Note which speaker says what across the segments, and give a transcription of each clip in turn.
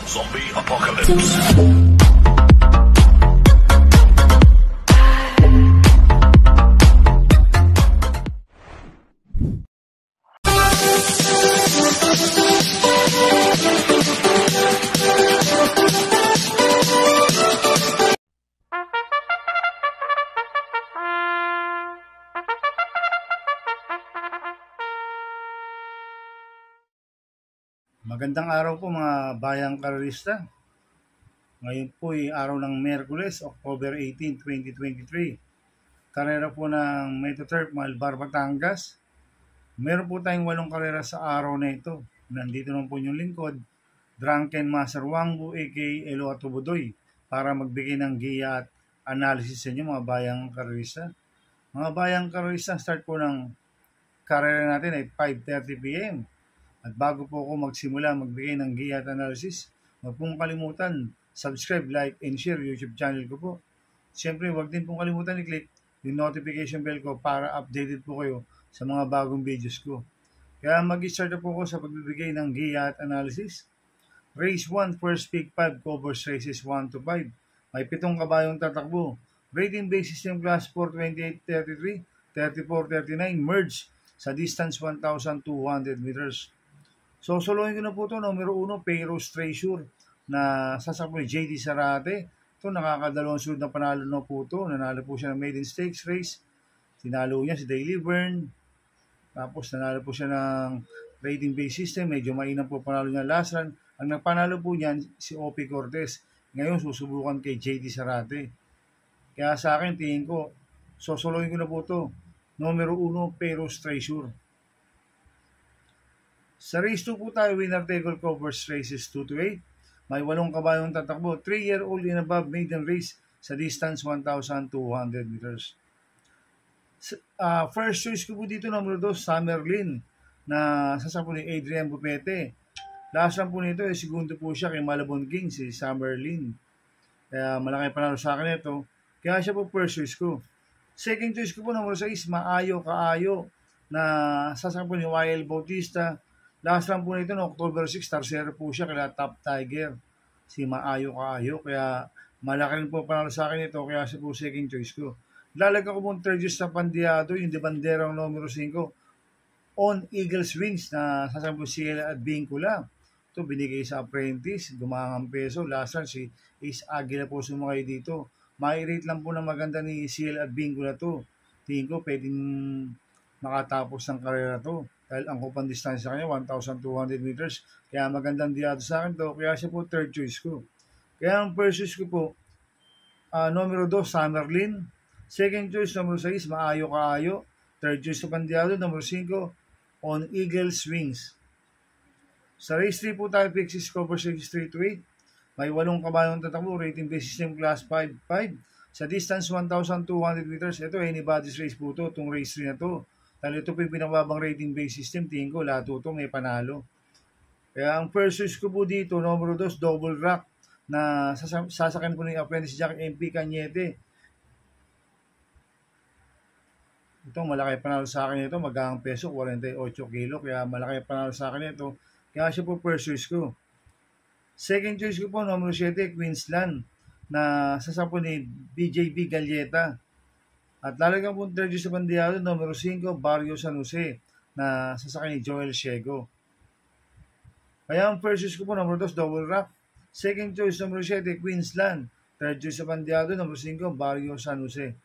Speaker 1: Zombie Apocalypse.
Speaker 2: Magandang araw po mga bayang karerista. Ngayon po ay araw ng Miyerkules, October 18, 2023. Karera po ng Metoturf Malbar, Batangas. Meron po tayong 8 karera sa araw na ito. Nandito naman po yung lingkod, Drunken Master Wangbu aka Elo Atubudoy, para magbigay ng giya at analysis sa inyo mga bayang karerista. Mga bayang karerista, start po ng karera natin ay 5:30 p.m. At bago po ako magsimula magbigay ng giya at analysis, huwag pong kalimutan, subscribe, like, and share YouTube channel ko po. Siyempre, huwag din pong kalimutan i-click yung notification bell ko para updated po kayo sa mga bagong videos ko. Kaya mag-start na po ako sa pagbibigay ng giya at analysis. Race 1, first pick 5, covers races 1 to 5. May 7 kabayong tatakbo. Rating base system class 4:28:33, 34:39, merge sa distance 1,200 meters. So, solohin ko na po ito. Numero 1, Payros Treasure na sasakbo ni JD Sarate. Ito, nakakadalawang sunod na panalo na po ito. Nanalo po siya ng Maiden Stakes race. Sinalo niya si Daily Byrne. Tapos, nanalo po siya ng rating base system. Medyo mainam po panalo niya last run. Ang nagpanalo po niyan, si Opie Cortez. Ngayon, susubukan kay JD Sarate. Kaya sa akin, tingin ko, solohin ko na po ito. Numero 1, Payros Treasure. Sa race 2 po tayo, winner take-all covers races 2 to 8. May 8 kabayong tatakbo. 3-year-old and above maiden race sa distance 1,200 meters. First choice ko po dito, number 2, Summerlin na sasakbo ni Adrian Bupete. Last run po nito, segundo po siya kay Malabon King, si Summerlin. Kaya malaki panalo sa akin ito. Kaya siya po first choice ko. Second choice ko po, number 6, Maayo Kaayo na sasakbo ni YL Bautista. Last run po nito, no, October 6, tarsero po siya kaya Top Tiger, si Maayo Kaayo. Kaya malaki rin po panalo sa akin ito, kaya siya po second choice ko. Lalagyan ko po 3 juice sa Pandiado, yung de banderang numero 5, On Eagles Wings na sasakbo si Ciela at Vincula. Ito binigay sa Apprentice, dumangang peso. Last run si Ace Aguila po sumakay dito. Mai-rate lang po na maganda ni Ciela at Vincula to. Tingin ko pwedeng makatapos ng karera to. Dahil ang kupang distansya kanya, 1,200 meters. Kaya magandang diado sa akin to. Kaya siya po third choice ko. Kaya ang first choice ko po, numero 2, Summerlin. Second choice, numero 6, Maayo Kaayo. Third choice sa Pandiado, numero 5, On Eagles Wings. Sa race 3 po tayo, Pixis cover races 3 to 8. May 8 kabayong tatakbo, rating base system class 5-5. Sa distance 1,200 meters. Ito, anybody's race po to, itong race 3 na to. Dahil ito po yung pinakababang rating base system, tingin ko lahat ito may panalo. Kaya ang first choice ko po dito, numero 2, Double Rock na sasakan po ng Apprentice Jack MP Cañete. Ito malaki panalo sa akin ito, magang peso, 48 kilo, kaya malaki panalo sa akin ito. Kaya siya po first choice ko. Second choice ko po, numero 7, Queensland na sasakan po ni BJB Galleta. At lalagyan po 3 sa Pandiado, numero 5, Barrio San Jose, na sasakay ni Joel Ciego. Kaya ang first choice ko po, numero 2, Double Rock. Second choice, numero 7, Queensland. Third choice sa Pandiado, numero 5, Barrio San Jose.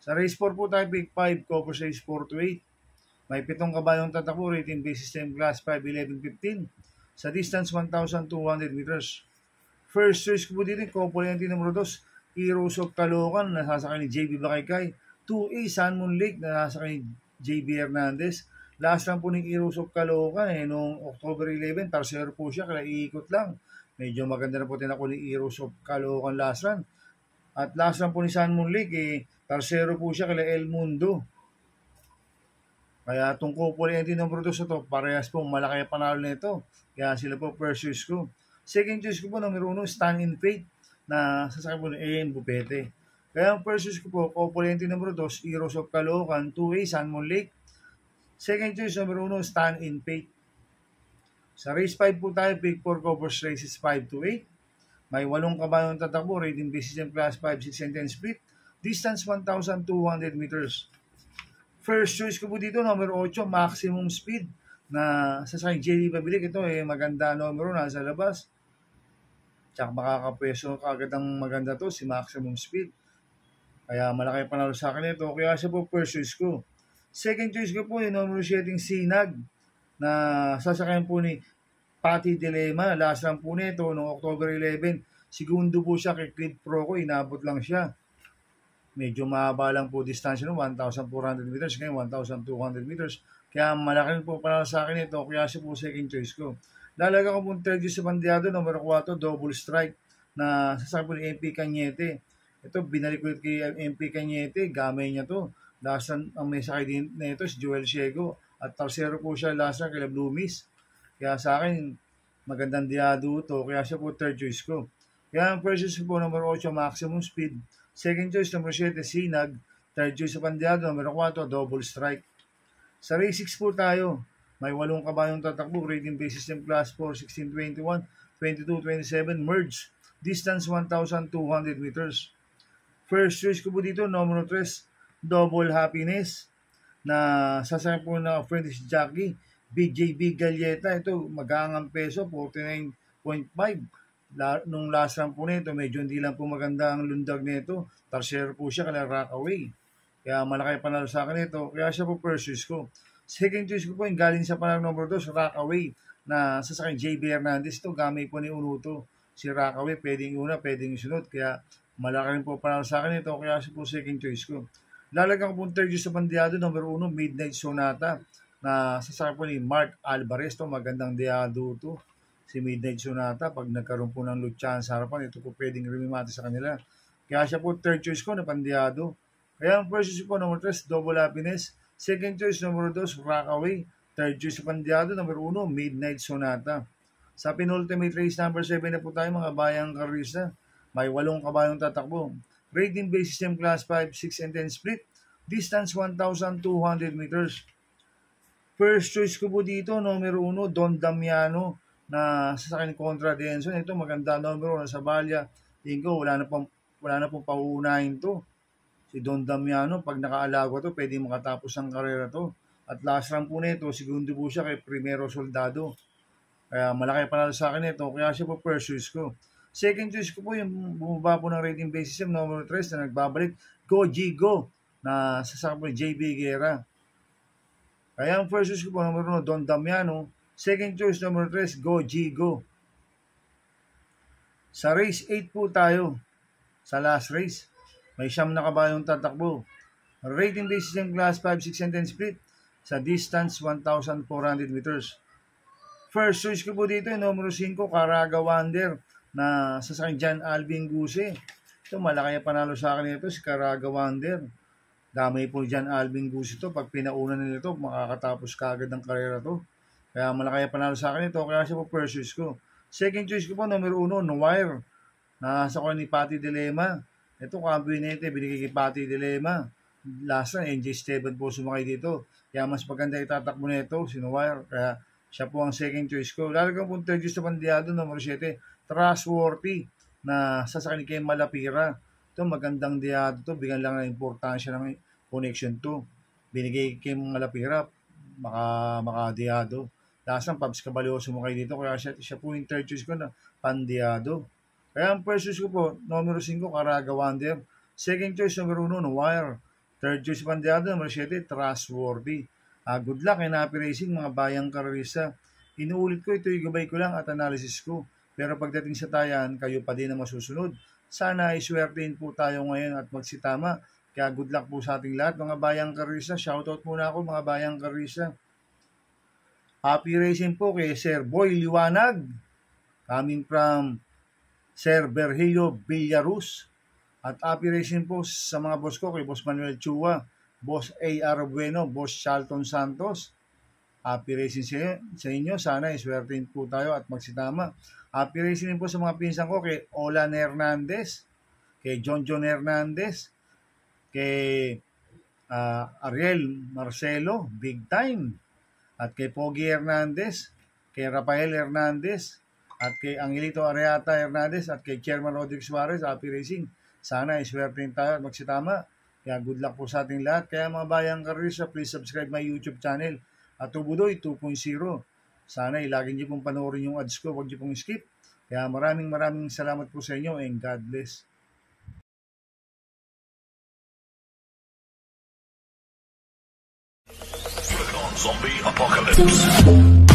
Speaker 2: Sa race 4 po tayo, pick 5, cover race 4 to 8. May 7 kabayong tatakbo, rating base system class 5, 11, 15. Sa distance 1,200 meters. First choice ko po dito, Copoliente numero 2, Heroes of Caloocan na sasakay ni JB Bakaykay. 2A, Sun Moon Lake na sasakay ni JB Hernandez. Last run po ni Heroes of Caloocan noong October 11, tarsero po siya, kaya iikot lang. Medyo maganda na po tinako ni Heroes of Caloocan last run. At last run po ni Sun Moon Lake, tarsero po siya, kaya El Mundo. Kaya itong Copoliente numero 2 ito, parehas po malaki panalo na ito. Kaya sila po first choice ko. Second choice ko po, numero 1, Stand in Faith na sasakay po ni A.M. Bupete. Kaya ang first choice ko po, Copoliente numero 2, Heroes of Caloocan, 2A, Sun Moon Lake. Second choice, numero 1, Stand in Faith. Sa race 5 po tayo, pick 4 covers races 5 to 8. May 8 kabayong tatakbo, rating basis ng class 5, 6, and 10 split. Distance 1,200 meters. First choice ko po dito, number 8, maximum speed na sasakay JD Pabilik. Ito maganda numero, nasa labas. Tsaka makakapwesto kagad ang maganda to, si maximum speed. Kaya malaki panalo sa akin ito. Kaya siya po first choice ko. Second choice ko po yung numero 7 Sinag na sasakyan po ni Patty Dilema. Last run po nito noong October 11. Segundo po siya kay Creed Pro ko. Inabot lang siya. Medyo mahaba lang po distansya no, 1,400 meters, ngayon 1,200 meters. Kaya malaki po para sa akin ito, kaya siya po second choice ko. Lalaga ko po third choice sa bandiado, number 4, double strike, na sasakay po ni MP Cañete. Ito, binalik ulit kay MP Cañete, gamay niya to. Last ang may sakay din na ito, si Joel Ciego. At tercero po siya last run kay Loomis. Kaya sa akin, magandang diado to, kaya siya po third choice ko. Kaya ang first choice po, number 8, maximum speed. Second choice, number 7, Sinag. Third choice sa bandiado, number 4, double strike. Sa race 6 po tayo. May 8 kabayong tatakbo. Rating basis ng class 4, 1621, 2227, merge. Distance 1,200 meters. First choice ko po dito, number 3, double happiness. Na sasakyan po na French jockey, BJB Galleta. Ito, mag-aangang peso, 49.5. Nung last run po nito, medyo hindi lang po maganda ang lundag nito. Tercero po siya kala Rockaway. Kaya malaki panalo sa akin ito. Kaya siya po first choice ko. Second choice ko po yung galing sa panalo number 2, Rockaway, na sasakyan JB Hernandez. Ito, gamay po ni Unuto. Si Rockaway, pwedeng una, pwedeng sunod. Kaya malaki rin po panalo sa akin ito. Kaya siya po second choice ko. Lalagyan ko po third choice sa bandiado, number 1, Midnight Sonata, na sasakyan po ni Mark Alvarez. Ito, magandang diado to. Si Midnight Sonata, pag nagkaroon po ng lutsahan sa harapan, ito po pwedeng remimati sa kanila. Kaya siya po third choice ko na pandiado. Kaya ang first choice po, number 3, double happiness. Second choice, number 2, Rockaway. Third choice sa pandiado, number 1, Midnight Sonata. Sa penultimate race, number 7 na po tayo, mga bayang karista. May 8 kabayong tatakbo. Rating basis ng class 5, 6, and 10 split. Distance 1,200 meters. First choice ko po dito, number 1, Don Damiano, na sasakyan kontra Denson. Ito, maganda numero, nasa Balya. Tingko, wala na pong pauunahin to. Si Don Damiano, pag nakaalago to, pwede makatapos ang karera to. At last run po nito, segundo po siya kay Primero Soldado. Kaya malaki panalo sa akin ito, kaya siya po first choice ko. Second choice ko po yung bumaba po ng rating basis yung number 3 na nagbabalik, Go Gigo, na sasakyan po ni JB Guerra. Kaya ang first choice ko po, number 1, Don Damiano. Second choice, number 3, Go Gigo. Sa race 8 po tayo. Sa last race, may 9 na kabayong tatakbo. Rating basis ng class 5, 6, and 10 split. Sa distance, 1,400 meters. First choice ko po dito, numero 5, Caraga Wander, na sasakyan John Alvin Guse. Ito, malaki ang panalo sa akin ito, si Caraga Wander. Damay po John Alvin Guse ito. Pag pinauna nila ito, makakatapos kagad ng karera to. Kaya malaki ang panalo sa akin ito, kaya siya po first choice ko. Second choice ko po, numero 1, Noir, na sa ni Patty Dilema. Ito, kabinete, binigay kay Patty Dilema. Last na, NJ Esteban po sumakay dito. Kaya mas maganda itatakbo na ito, si Noir. Kaya siya po ang second choice ko. Lalagyan po third choice sa bandiado, numero 7, Trustworthy, na sasakyan kay Malapira. Ito, magandang diado to. Bigyan lang ng importansya ng connection to. Binigay kay Malapira, makadiado. Last ng Pabs Caballero sumakay dito, kaya siya po yung third choice ko na pandiado. Kaya ang first choice ko po, numero 5, Caraga Wander. Second choice, numero 1, Wire. Third choice pandiado, numero 7, Trustworthy. Good luck and happy racing, mga bayang karista. Inuulit ko, ito yung gabay ko lang at analysis ko. Pero pagdating sa tayan, kayo pa din na masusunod. Sana iswertein po tayo ngayon at magsitama. Kaya good luck po sa ating lahat, mga bayang karista. Shoutout muna ako, mga bayang karista. Happy racing po kay Sir Boy Liwanag, coming from Sir Berhillo Villarus. At happy racing po sa mga boss ko, kay Boss Manuel Chua, Boss A.R. Bueno, Boss Charlton Santos. Happy racing sa inyo. Sana iswertein po tayo at magsitama. Happy racing po sa mga pinsan ko, kay Olan Hernandez, kay John Hernandez, kay Ariel Marcelo, big time. At kay Pogi Hernandez, kay Rafael Hernandez, at kay Angelito Areata Hernandez, at kay Chairman Rodrick Suarez, Happy Racing. Sana iswertein tayo at magsitama. Kaya good luck po sa ating lahat. Kaya mga bayang karista, please subscribe my YouTube channel at Tubudoy 2.0. Sana lagi niyo pong panoorin yung ads ko, huwag niyo pong skip. Kaya maraming salamat po sa inyo and God bless.
Speaker 1: Zombie Apocalypse.